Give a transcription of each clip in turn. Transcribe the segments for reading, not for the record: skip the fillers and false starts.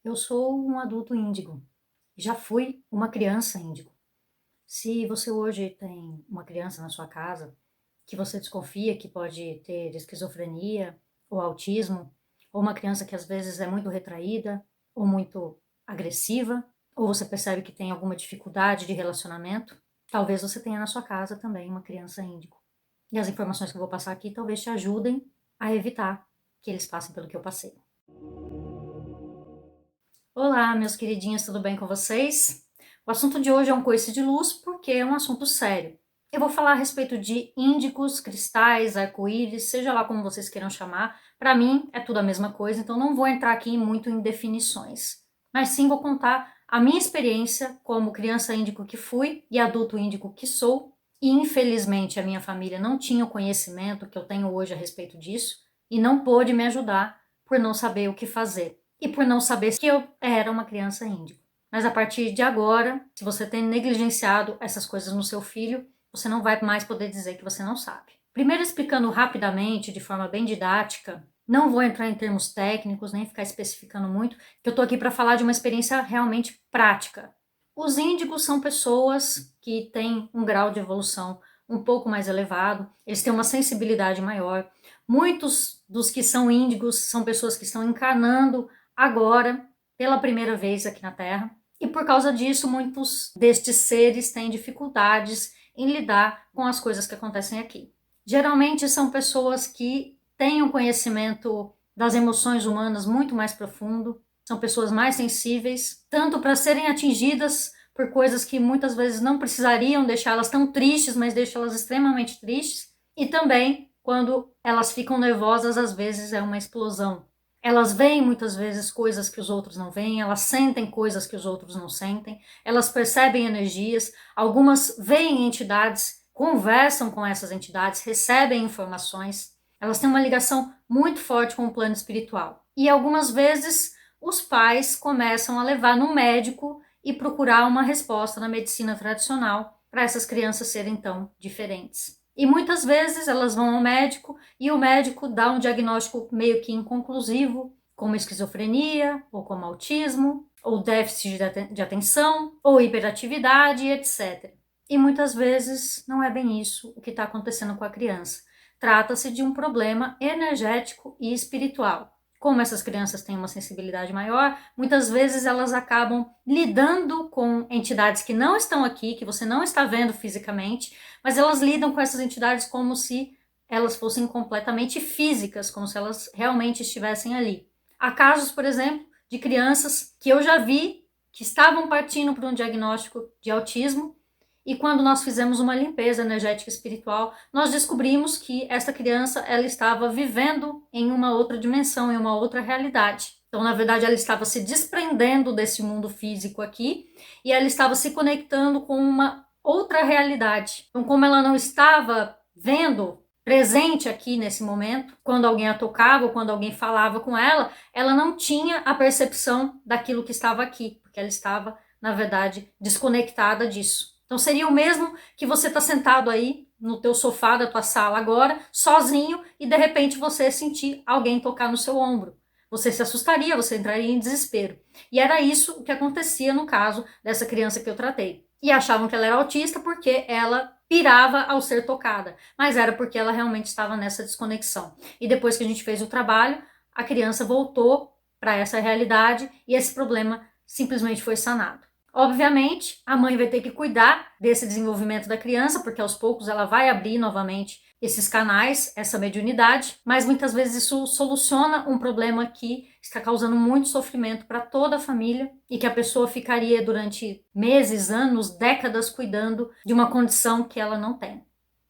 Eu sou um adulto índigo. Já fui uma criança índigo. Se você hoje tem uma criança na sua casa que você desconfia que pode ter esquizofrenia ou autismo, ou uma criança que às vezes é muito retraída ou muito agressiva, ou você percebe que tem alguma dificuldade de relacionamento, talvez você tenha na sua casa também uma criança índigo. E as informações que eu vou passar aqui talvez te ajudem a evitar que eles passem pelo que eu passei. Olá, meus queridinhos, tudo bem com vocês? O assunto de hoje é um coice de luz porque é um assunto sério. Eu vou falar a respeito de índicos, cristais, arco-íris, seja lá como vocês queiram chamar. Para mim é tudo a mesma coisa, então não vou entrar aqui muito em definições. Mas sim vou contar a minha experiência como criança índico que fui e adulto índico que sou. E infelizmente a minha família não tinha o conhecimento que eu tenho hoje a respeito disso e não pôde me ajudar por não saber o que fazer e por não saber que eu era uma criança índigo. Mas a partir de agora, se você tem negligenciado essas coisas no seu filho, você não vai mais poder dizer que você não sabe. Primeiro, explicando rapidamente, de forma bem didática, não vou entrar em termos técnicos, nem ficar especificando muito, que eu tô aqui para falar de uma experiência realmente prática. Os índigos são pessoas que têm um grau de evolução um pouco mais elevado, eles têm uma sensibilidade maior. Muitos dos que são índigos são pessoas que estão encarnando agora, pela primeira vez aqui na Terra, e por causa disso, muitos destes seres têm dificuldades em lidar com as coisas que acontecem aqui. Geralmente são pessoas que têm um conhecimento das emoções humanas muito mais profundo, são pessoas mais sensíveis, tanto para serem atingidas por coisas que muitas vezes não precisariam deixá-las tão tristes, mas deixá-las extremamente tristes, e também quando elas ficam nervosas, às vezes é uma explosão. Elas veem muitas vezes coisas que os outros não veem, elas sentem coisas que os outros não sentem, elas percebem energias, algumas veem entidades, conversam com essas entidades, recebem informações, elas têm uma ligação muito forte com o plano espiritual. E algumas vezes os pais começam a levar no médico e procurar uma resposta na medicina tradicional para essas crianças serem tão diferentes. E muitas vezes elas vão ao médico e o médico dá um diagnóstico meio que inconclusivo, como esquizofrenia, ou como autismo, ou déficit de atenção, ou hiperatividade, etc. E muitas vezes não é bem isso o que está acontecendo com a criança. Trata-se de um problema energético e espiritual. Como essas crianças têm uma sensibilidade maior, muitas vezes elas acabam lidando com entidades que não estão aqui, que você não está vendo fisicamente, mas elas lidam com essas entidades como se elas fossem completamente físicas, como se elas realmente estivessem ali. Há casos, por exemplo, de crianças que eu já vi que estavam partindo para um diagnóstico de autismo e quando nós fizemos uma limpeza energética e espiritual, nós descobrimos que essa criança ela estava vivendo em uma outra dimensão, em uma outra realidade. Então, na verdade, ela estava se desprendendo desse mundo físico aqui e ela estava se conectando com uma outra realidade. Então, como ela não estava vendo presente aqui nesse momento, quando alguém a tocava ou quando alguém falava com ela, ela não tinha a percepção daquilo que estava aqui, porque ela estava, na verdade, desconectada disso. Então seria o mesmo que você tá sentado aí no teu sofá da tua sala agora, sozinho, e de repente você sentir alguém tocar no seu ombro. Você se assustaria, você entraria em desespero. E era isso o que acontecia no caso dessa criança que eu tratei. E achavam que ela era autista porque ela pirava ao ser tocada, mas era porque ela realmente estava nessa desconexão. E depois que a gente fez o trabalho, a criança voltou para essa realidade e esse problema simplesmente foi sanado. Obviamente, a mãe vai ter que cuidar desse desenvolvimento da criança, porque aos poucos ela vai abrir novamente esses canais, essa mediunidade, mas muitas vezes isso soluciona um problema que está causando muito sofrimento para toda a família e que a pessoa ficaria durante meses, anos, décadas cuidando de uma condição que ela não tem.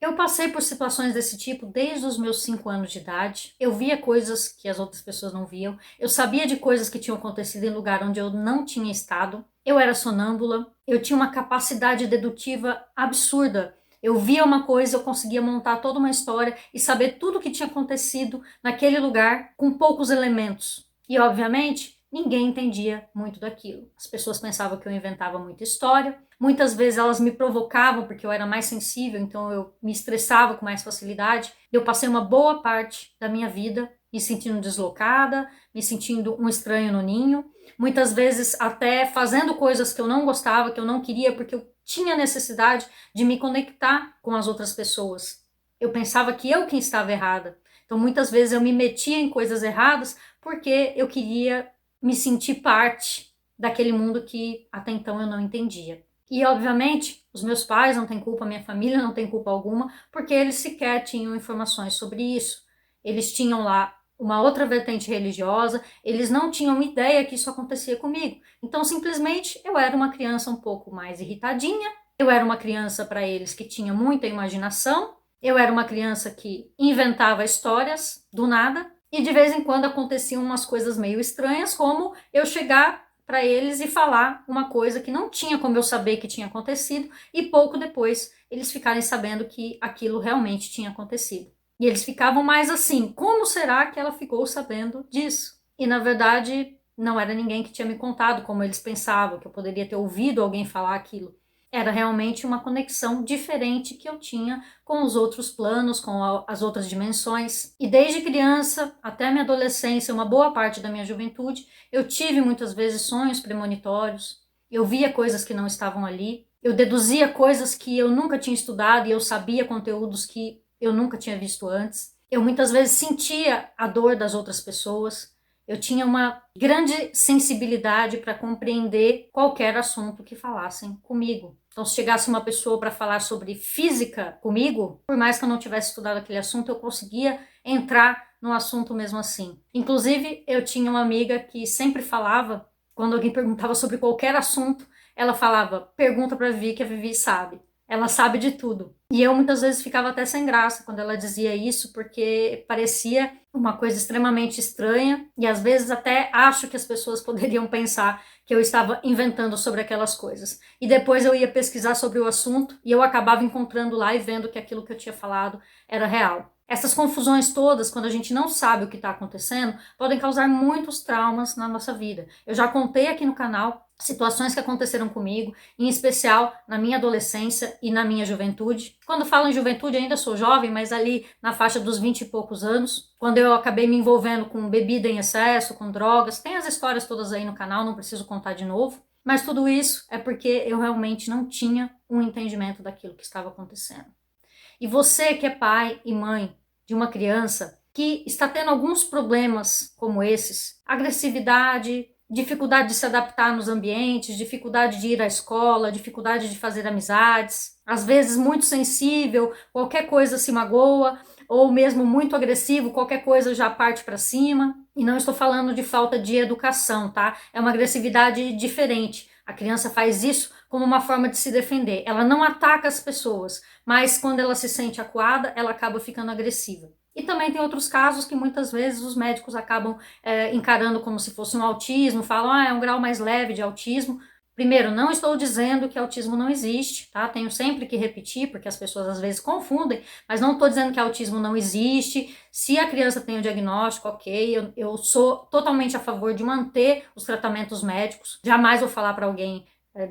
Eu passei por situações desse tipo desde os meus 5 anos de idade. Eu via coisas que as outras pessoas não viam. Eu sabia de coisas que tinham acontecido em lugar onde eu não tinha estado. Eu era sonâmbula. Eu tinha uma capacidade dedutiva absurda. Eu via uma coisa, eu conseguia montar toda uma história e saber tudo o que tinha acontecido naquele lugar com poucos elementos. E, obviamente, ninguém entendia muito daquilo. As pessoas pensavam que eu inventava muita história. Muitas vezes elas me provocavam porque eu era mais sensível, então eu me estressava com mais facilidade. Eu passei uma boa parte da minha vida me sentindo deslocada, me sentindo um estranho no ninho, muitas vezes até fazendo coisas que eu não gostava, que eu não queria, porque eu tinha necessidade de me conectar com as outras pessoas. Eu pensava que eu quem estava errada. Então muitas vezes eu me metia em coisas erradas porque eu queria me sentir parte daquele mundo que até então eu não entendia. E obviamente os meus pais não têm culpa, a minha família não tem culpa alguma, porque eles sequer tinham informações sobre isso. Eles tinham lá uma outra vertente religiosa, eles não tinham ideia que isso acontecia comigo. Então simplesmente eu era uma criança um pouco mais irritadinha, eu era uma criança para eles que tinha muita imaginação, eu era uma criança que inventava histórias do nada, e de vez em quando aconteciam umas coisas meio estranhas, como eu chegar para eles e falar uma coisa que não tinha como eu saber que tinha acontecido, e pouco depois eles ficarem sabendo que aquilo realmente tinha acontecido. E eles ficavam mais assim, como será que ela ficou sabendo disso? E na verdade não era ninguém que tinha me contado como eles pensavam, que eu poderia ter ouvido alguém falar aquilo. Era realmente uma conexão diferente que eu tinha com os outros planos, com as outras dimensões. E desde criança até a minha adolescência, uma boa parte da minha juventude, eu tive muitas vezes sonhos premonitórios. Eu via coisas que não estavam ali. Eu deduzia coisas que eu nunca tinha estudado e eu sabia conteúdos que eu nunca tinha visto antes. Eu muitas vezes sentia a dor das outras pessoas. Eu tinha uma grande sensibilidade para compreender qualquer assunto que falassem comigo. Então, se chegasse uma pessoa para falar sobre física comigo, por mais que eu não tivesse estudado aquele assunto, eu conseguia entrar no assunto mesmo assim. Inclusive, eu tinha uma amiga que sempre falava, quando alguém perguntava sobre qualquer assunto, ela falava, pergunta para a Vivi que a Vivi sabe. Ela sabe de tudo. E eu muitas vezes ficava até sem graça quando ela dizia isso, porque parecia uma coisa extremamente estranha, e às vezes até acho que as pessoas poderiam pensar que eu estava inventando sobre aquelas coisas. E depois eu ia pesquisar sobre o assunto e eu acabava encontrando lá e vendo que aquilo que eu tinha falado era real. Essas confusões todas, quando a gente não sabe o que está acontecendo, podem causar muitos traumas na nossa vida. Eu já contei aqui no canal situações que aconteceram comigo, em especial na minha adolescência e na minha juventude. Quando falo em juventude, ainda sou jovem, mas ali na faixa dos 20 e poucos anos, quando eu acabei me envolvendo com bebida em excesso, com drogas. Tem as histórias todas aí no canal, não preciso contar de novo. Mas tudo isso é porque eu realmente não tinha um entendimento daquilo que estava acontecendo. E você que é pai e mãe de uma criança que está tendo alguns problemas como esses, agressividade, dificuldade de se adaptar nos ambientes, dificuldade de ir à escola, dificuldade de fazer amizades, às vezes muito sensível, qualquer coisa se magoa, ou mesmo muito agressivo, qualquer coisa já parte para cima. E não estou falando de falta de educação, tá? É uma agressividade diferente. A criança faz isso como uma forma de se defender. Ela não ataca as pessoas, mas quando ela se sente acuada, ela acaba ficando agressiva. E também tem outros casos que muitas vezes os médicos acabam encarando como se fosse um autismo, falam, é um grau mais leve de autismo. Primeiro, não estou dizendo que autismo não existe, tá? Tenho sempre que repetir, porque as pessoas às vezes confundem, mas não estou dizendo que autismo não existe. Se a criança tem o diagnóstico, ok, eu sou totalmente a favor de manter os tratamentos médicos. Jamais vou falar para alguém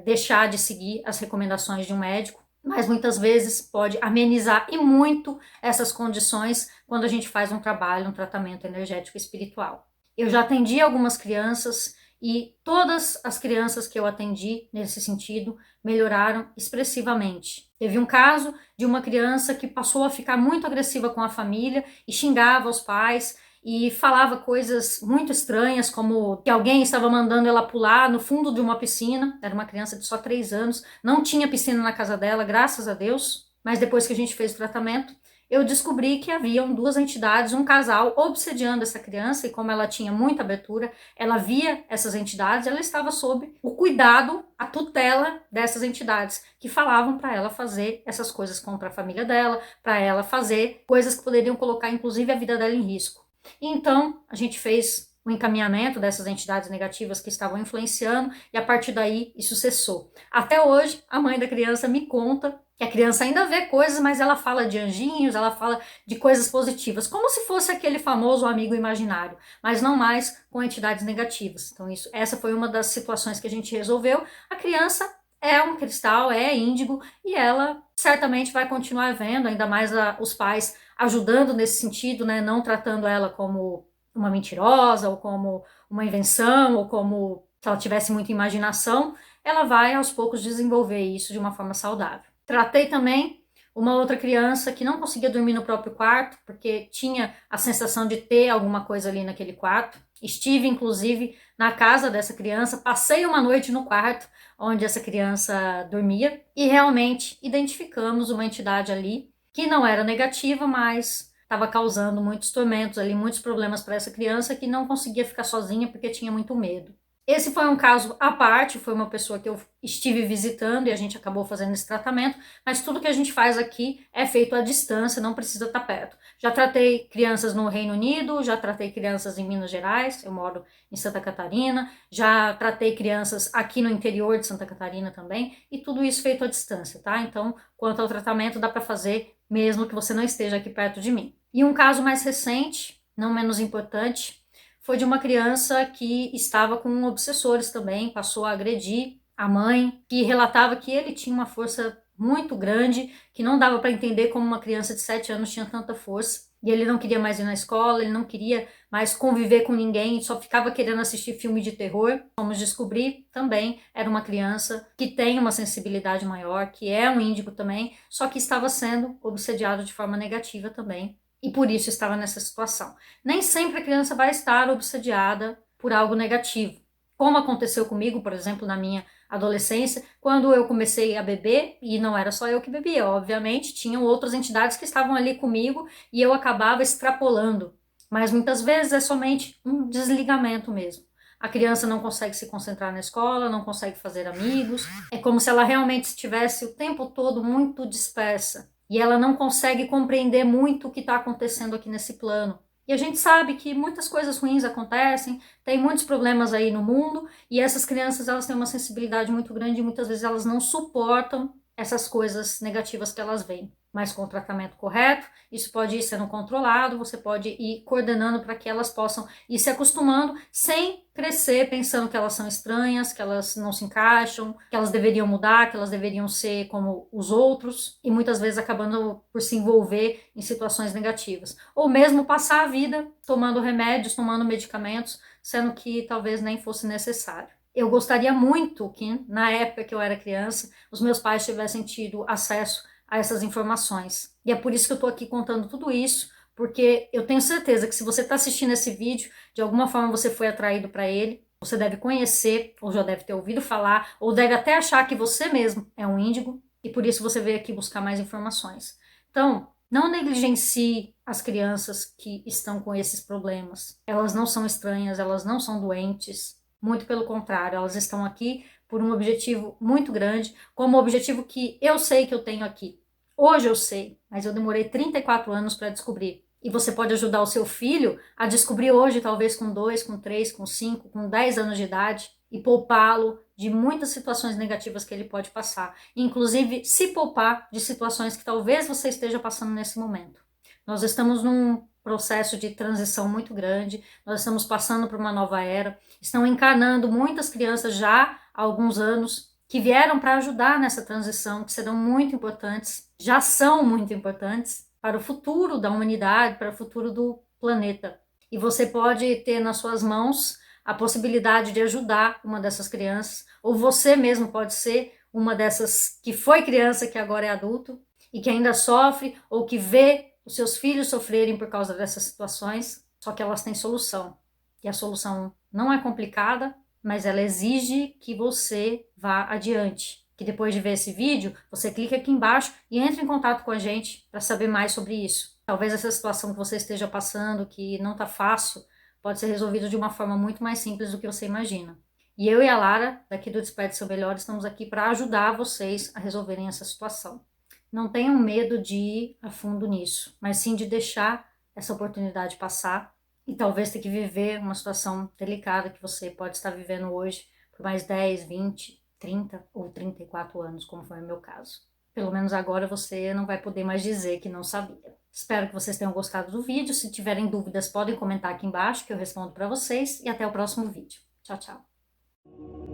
deixar de seguir as recomendações de um médico, mas muitas vezes pode amenizar e muito essas condições quando a gente faz um trabalho, um tratamento energético espiritual. Eu já atendi algumas crianças e todas as crianças que eu atendi nesse sentido melhoraram expressivamente. Teve um caso de uma criança que passou a ficar muito agressiva com a família e xingava os pais e falava coisas muito estranhas, como que alguém estava mandando ela pular no fundo de uma piscina. Era uma criança de só 3 anos, não tinha piscina na casa dela, graças a Deus, mas depois que a gente fez o tratamento, eu descobri que haviam 2 entidades, um casal obsediando essa criança, e como ela tinha muita abertura, ela via essas entidades, ela estava sob o cuidado, a tutela dessas entidades, que falavam para ela fazer essas coisas contra a família dela, para ela fazer coisas que poderiam colocar inclusive a vida dela em risco. Então, a gente fez o encaminhamento dessas entidades negativas que estavam influenciando e a partir daí isso cessou. Até hoje, a mãe da criança me conta que a criança ainda vê coisas, mas ela fala de anjinhos, ela fala de coisas positivas, como se fosse aquele famoso amigo imaginário, mas não mais com entidades negativas. Então, essa foi uma das situações que a gente resolveu. A criança é um cristal, é índigo, e ela certamente vai continuar vendo, ainda mais os pais ajudando nesse sentido, né, não tratando ela como uma mentirosa, ou como uma invenção, ou como se ela tivesse muita imaginação, ela vai aos poucos desenvolver isso de uma forma saudável. Tratei também uma outra criança que não conseguia dormir no próprio quarto, porque tinha a sensação de ter alguma coisa ali naquele quarto. Estive, inclusive, na casa dessa criança, passei uma noite no quarto onde essa criança dormia e realmente identificamos uma entidade ali que não era negativa, mas estava causando muitos tormentos ali, muitos problemas para essa criança que não conseguia ficar sozinha porque tinha muito medo. Esse foi um caso à parte, foi uma pessoa que eu estive visitando e a gente acabou fazendo esse tratamento, mas tudo que a gente faz aqui é feito à distância, não precisa estar perto. Já tratei crianças no Reino Unido, já tratei crianças em Minas Gerais, eu moro em Santa Catarina, já tratei crianças aqui no interior de Santa Catarina também, e tudo isso feito à distância, tá? Então, quanto ao tratamento, dá para fazer mesmo que você não esteja aqui perto de mim. E um caso mais recente, não menos importante, foi de uma criança que estava com obsessores também, passou a agredir a mãe, que relatava que ele tinha uma força muito grande, que não dava para entender como uma criança de 7 anos tinha tanta força. E ele não queria mais ir na escola, ele não queria mais conviver com ninguém, só ficava querendo assistir filme de terror. Vamos descobrir também, era uma criança que tem uma sensibilidade maior, que é um índigo também, só que estava sendo obsediado de forma negativa também e por isso estava nessa situação. Nem sempre a criança vai estar obsediada por algo negativo, como aconteceu comigo, por exemplo, na minha adolescência, quando eu comecei a beber, e não era só eu que bebia, obviamente, tinham outras entidades que estavam ali comigo e eu acabava extrapolando, mas muitas vezes é somente um desligamento mesmo. A criança não consegue se concentrar na escola, não consegue fazer amigos, é como se ela realmente estivesse o tempo todo muito dispersa. E ela não consegue compreender muito o que está acontecendo aqui nesse plano. E a gente sabe que muitas coisas ruins acontecem, tem muitos problemas aí no mundo, e essas crianças elas têm uma sensibilidade muito grande e muitas vezes elas não suportam essas coisas negativas que elas veem. Mas com o tratamento correto, isso pode ir sendo controlado, você pode ir coordenando para que elas possam ir se acostumando sem crescer pensando que elas são estranhas, que elas não se encaixam, que elas deveriam mudar, que elas deveriam ser como os outros e muitas vezes acabando por se envolver em situações negativas. Ou mesmo passar a vida tomando remédios, tomando medicamentos, sendo que talvez nem fosse necessário. Eu gostaria muito que, na época que eu era criança, os meus pais tivessem tido acesso a essas informações. E é por isso que eu estou aqui contando tudo isso, porque eu tenho certeza que se você está assistindo esse vídeo, de alguma forma você foi atraído para ele, você deve conhecer, ou já deve ter ouvido falar, ou deve até achar que você mesmo é um índigo, e por isso você veio aqui buscar mais informações. Então, não negligencie as crianças que estão com esses problemas. Elas não são estranhas, elas não são doentes, muito pelo contrário, elas estão aqui por um objetivo muito grande, como o objetivo que eu sei que eu tenho aqui. Hoje eu sei, mas eu demorei 34 anos para descobrir. E você pode ajudar o seu filho a descobrir hoje, talvez com 2, com 3, com 5, com 10 anos de idade, e poupá-lo de muitas situações negativas que ele pode passar. Inclusive, se poupar de situações que talvez você esteja passando nesse momento. Nós estamos num processo de transição muito grande, nós estamos passando por uma nova era, estão encarnando muitas crianças já há alguns anos que vieram para ajudar nessa transição, que serão muito importantes, já são muito importantes para o futuro da humanidade, para o futuro do planeta. E você pode ter nas suas mãos a possibilidade de ajudar uma dessas crianças, ou você mesmo pode ser uma dessas que foi criança, que agora é adulto, e que ainda sofre, ou que vê os seus filhos sofrerem por causa dessas situações, só que elas têm solução. E a solução não é complicada, mas ela exige que você vá adiante. Que depois de ver esse vídeo, você clique aqui embaixo e entre em contato com a gente para saber mais sobre isso. Talvez essa situação que você esteja passando, que não está fácil, pode ser resolvida de uma forma muito mais simples do que você imagina. E eu e a Lara, daqui do Desperte Seu Melhor, estamos aqui para ajudar vocês a resolverem essa situação. Não tenham medo de ir a fundo nisso, mas sim de deixar essa oportunidade passar e talvez ter que viver uma situação delicada que você pode estar vivendo hoje por mais 10, 20, 30 ou 34 anos, como foi o meu caso. Pelo menos agora você não vai poder mais dizer que não sabia. Espero que vocês tenham gostado do vídeo. Se tiverem dúvidas, podem comentar aqui embaixo que eu respondo para vocês. E até o próximo vídeo. Tchau, tchau.